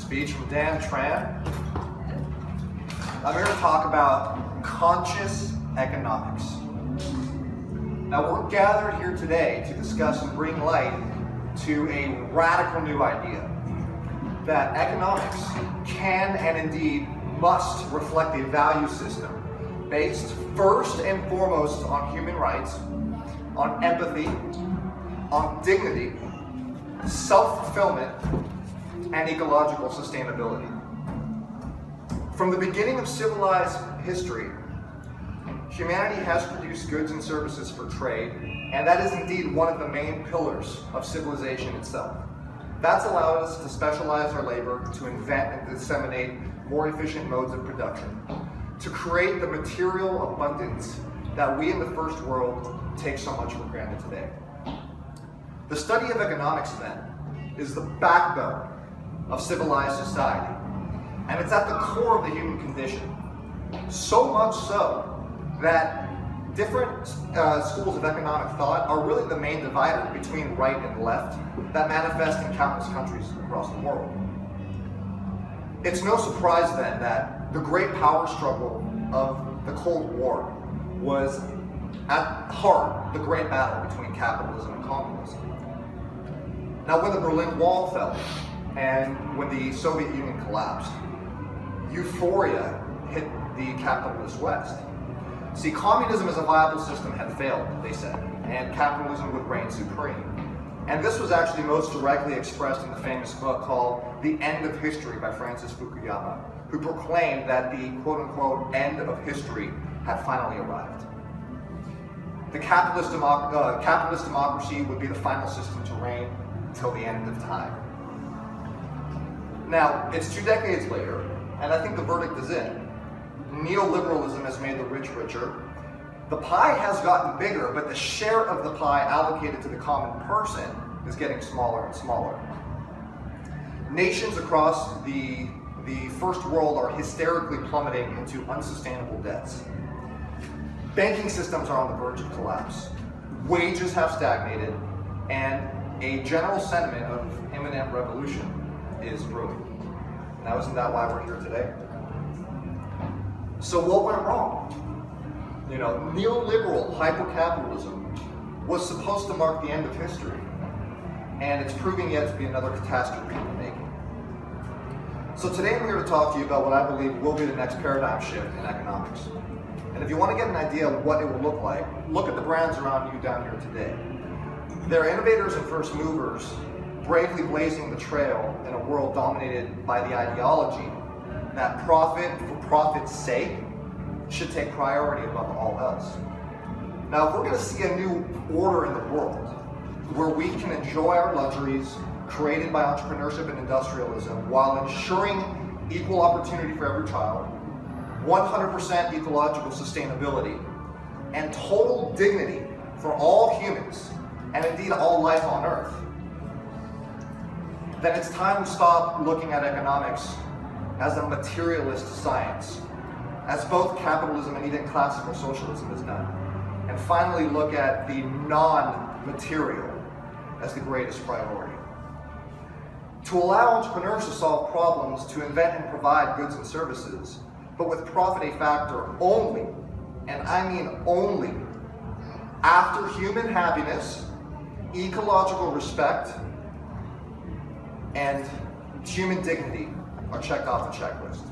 speech from Dan Tran. I'm here to talk about conscious economics. Now, we're gathered here today to discuss and bring light to a radical new idea that economics can and indeed must reflect a value system based first and foremost on human rights, on empathy, on dignity, self-fulfillment, and ecological sustainability. From the beginning of civilized history, humanity has produced goods and services for trade, and that is indeed one of the main pillars of civilization itself. That's allowed us to specialize our labor, to invent and disseminate more efficient modes of production, to create the material abundance that we in the first world take so much for granted today. The study of economics, then, is the backbone of civilized society, and it's at the core of the human condition. So much so that different schools of economic thought are really the main divider between right and left that manifest in countless countries across the world. It's no surprise then that the great power struggle of the Cold War was at heart the great battle between capitalism and communism. Now, when the Berlin Wall fell and when the Soviet Union collapsed, euphoria hit the capitalist West. See, communism as a viable system had failed, they said, and capitalism would reign supreme. And this was actually most directly expressed in the famous book called The End of History by Francis Fukuyama, who proclaimed that the quote-unquote end of history had finally arrived. The capitalist democracy would be the final system to reign until the end of time. Now, it's 2 decades later, and I think the verdict is in. Neoliberalism has made the rich richer. The pie has gotten bigger, but the share of the pie allocated to the common person is getting smaller and smaller. Nations across the first world are hysterically plummeting into unsustainable debts. Banking systems are on the verge of collapse. Wages have stagnated, and a general sentiment of imminent revolution is brewing. Now, isn't that why we're here today? So what went wrong? You know, neoliberal hypercapitalism was supposed to mark the end of history, and it's proving yet to be another catastrophe in the making. So today I'm here to talk to you about what I believe will be the next paradigm shift in economics. And if you want to get an idea of what it will look like, look at the brands around you down here today. They're innovators and first movers, bravely blazing the trail in a world dominated by the ideology that profit for profit's sake should take priority above all else. Now, if we're going to see a new order in the world where we can enjoy our luxuries created by entrepreneurship and industrialism while ensuring equal opportunity for every child, 100% ecological sustainability, and total dignity for all humans, and indeed all life on Earth, then it's time to stop looking at economics as a materialist science, as both capitalism and even classical socialism has done, and finally look at the non-material as the greatest priority. To allow entrepreneurs to solve problems, to invent and provide goods and services, but with profit a factor only, and I mean only, after human happiness, ecological respect, and human dignity are checked off the checklist.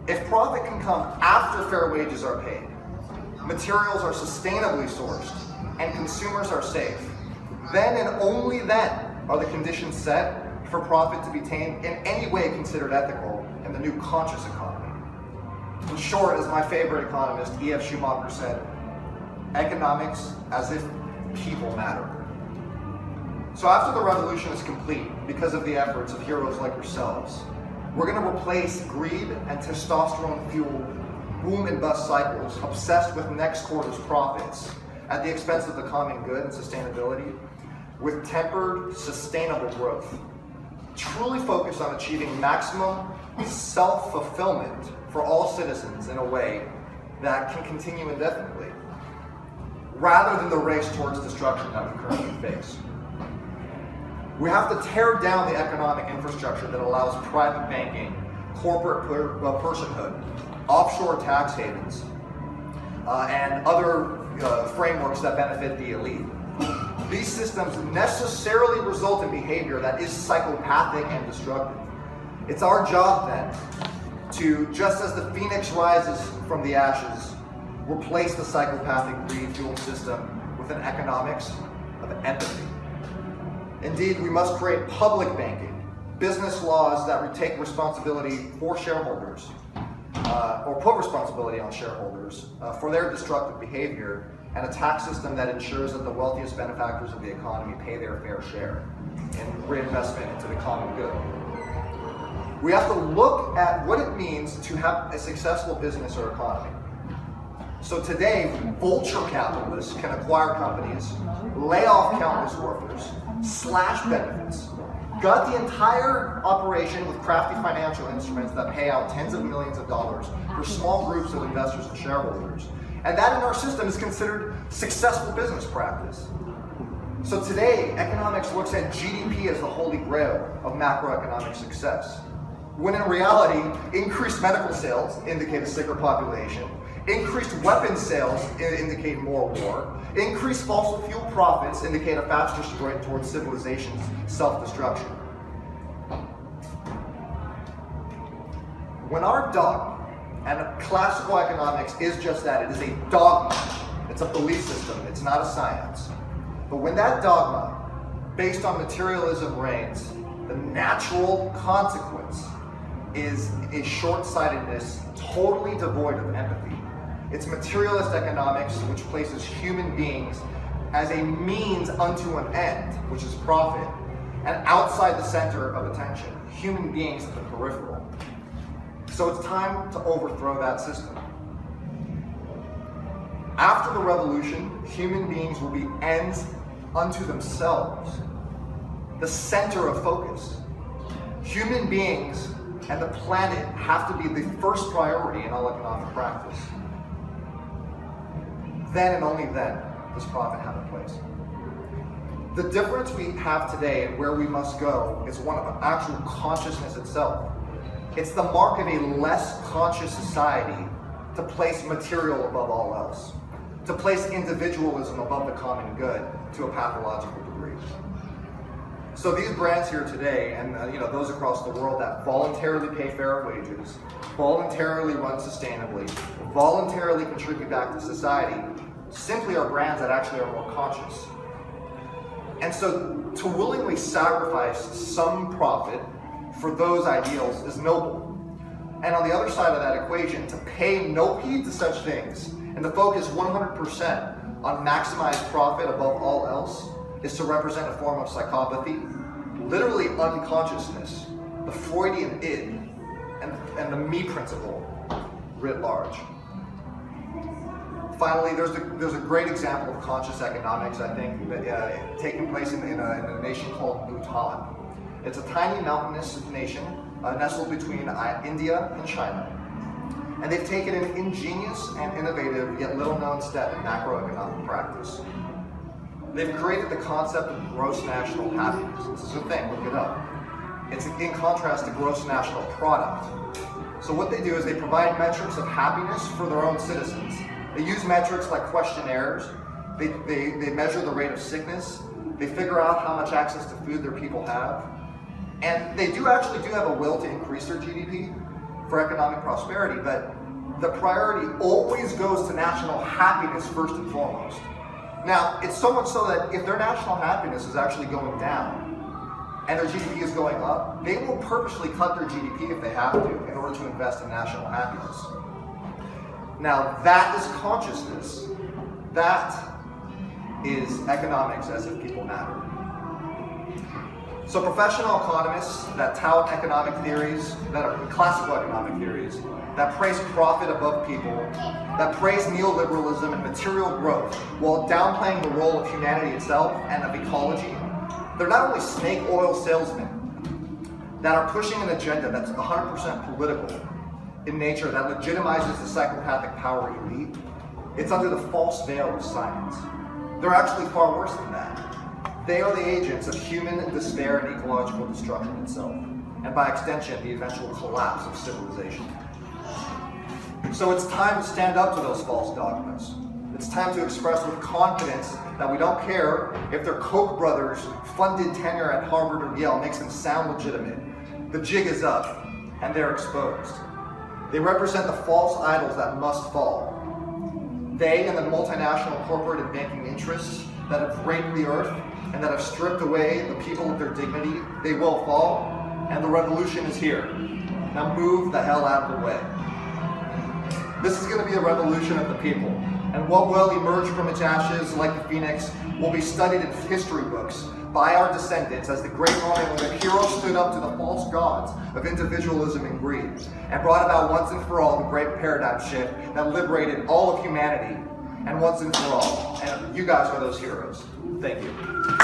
If profit can come after fair wages are paid, materials are sustainably sourced, and consumers are safe, then and only then are the conditions set for profit to be in any way considered ethical in the new conscious economy. In short, as my favorite economist, E.F. Schumacher, said, economics as if people matter. So after the revolution is complete, because of the efforts of heroes like yourselves, we're going to replace greed and testosterone-fueled boom and bust cycles obsessed with next quarter's profits at the expense of the common good and sustainability with tempered, sustainable growth. Truly focus on achieving maximum self-fulfillment for all citizens in a way that can continue indefinitely, rather than the race towards destruction that we currently face. We have to tear down the economic infrastructure that allows private banking, corporate personhood, offshore tax havens, and other frameworks that benefit the elite. These systems necessarily result in behavior that is psychopathic and destructive. It's our job then to, just as the phoenix rises from the ashes, replace the psychopathic greed-fueled system with an economics of empathy. Indeed, we must create public banking, business laws that take responsibility for shareholders, or put responsibility on shareholders for their destructive behavior, and a tax system that ensures that the wealthiest benefactors of the economy pay their fair share in reinvestment into the common good. We have to look at what it means to have a successful business or economy. So today, vulture capitalists can acquire companies, lay off countless workers, slash benefits, gut the entire operation with crafty financial instruments that pay out tens of millions of dollars for small groups of investors and shareholders. And that in our system is considered successful business practice. So today, economics looks at GDP as the holy grail of macroeconomic success, when in reality, increased medical sales indicate a sicker population, increased weapons sales indicate more war, increased fossil fuel profits indicate a faster stride towards civilization's self-destruction. When our dogma, and classical economics is just that, it is a dogma, it's a belief system, it's not a science. But when that dogma, based on materialism, reigns, the natural consequence is a short-sightedness totally devoid of empathy. It's materialist economics, which places human beings as a means unto an end, which is profit, and outside the center of attention, human beings at the peripheral. So it's time to overthrow that system. After the revolution, human beings will be ends unto themselves, the center of focus. Human beings and the planet have to be the first priority in all economic practice. Then and only then does profit have a place. The difference we have today and where we must go is one of actual consciousness itself. It's the mark of a less conscious society to place material above all else, to place individualism above the common good to a pathological degree. So these brands here today, and those across the world that voluntarily pay fair wages, voluntarily run sustainably, voluntarily contribute back to society, simply are brands that actually are more conscious. And so to willingly sacrifice some profit for those ideals is noble. And on the other side of that equation, to pay no heed to such things and to focus 100% on maximized profit above all else is to represent a form of psychopathy, literally unconsciousness, the Freudian id, and the me principle writ large. Finally, there's a great example of conscious economics, I think, that, taking place in a nation called Bhutan. It's a tiny mountainous nation nestled between India and China. And they've taken an ingenious and innovative, yet little known step in macroeconomic practice. They've created the concept of gross national happiness. This is a thing, look it up. It's in contrast to gross national product. So what they do is they provide metrics of happiness for their own citizens. They use metrics like questionnaires. They measure the rate of sickness. They figure out how much access to food their people have. And they actually have a will to increase their GDP for economic prosperity, but the priority always goes to national happiness first and foremost. Now, it's so much so that if their national happiness is actually going down and their GDP is going up, they will purposely cut their GDP if they have to in order to invest in national happiness. Now, that is consciousness. That is economics as if people matter. So professional economists that tout economic theories, that are classical economic theories, that praise profit above people, that praise neoliberalism and material growth while downplaying the role of humanity itself and of ecology, they're not only snake oil salesmen that are pushing an agenda that's 100% political in nature that legitimizes the psychopathic power elite, it's under the false veil of science. They're actually far worse than that. They are the agents of human despair and ecological destruction itself, and by extension, the eventual collapse of civilization. So it's time to stand up to those false dogmas. It's time to express with confidence that we don't care if their Koch brothers funded tenure at Harvard or Yale makes them sound legitimate. The jig is up, and they're exposed. They represent the false idols that must fall. They and the multinational corporate and banking interests that have raped the earth and that have stripped away the people of their dignity, they will fall, and the revolution is here. Now move the hell out of the way. This is going to be a revolution of the people, and what will emerge from its ashes like the phoenix will be studied in history books by our descendants as the great moment when the heroes stood up to the false gods of individualism and greed and brought about once and for all the great paradigm shift that liberated all of humanity and once and for all. And you guys are those heroes. Thank you.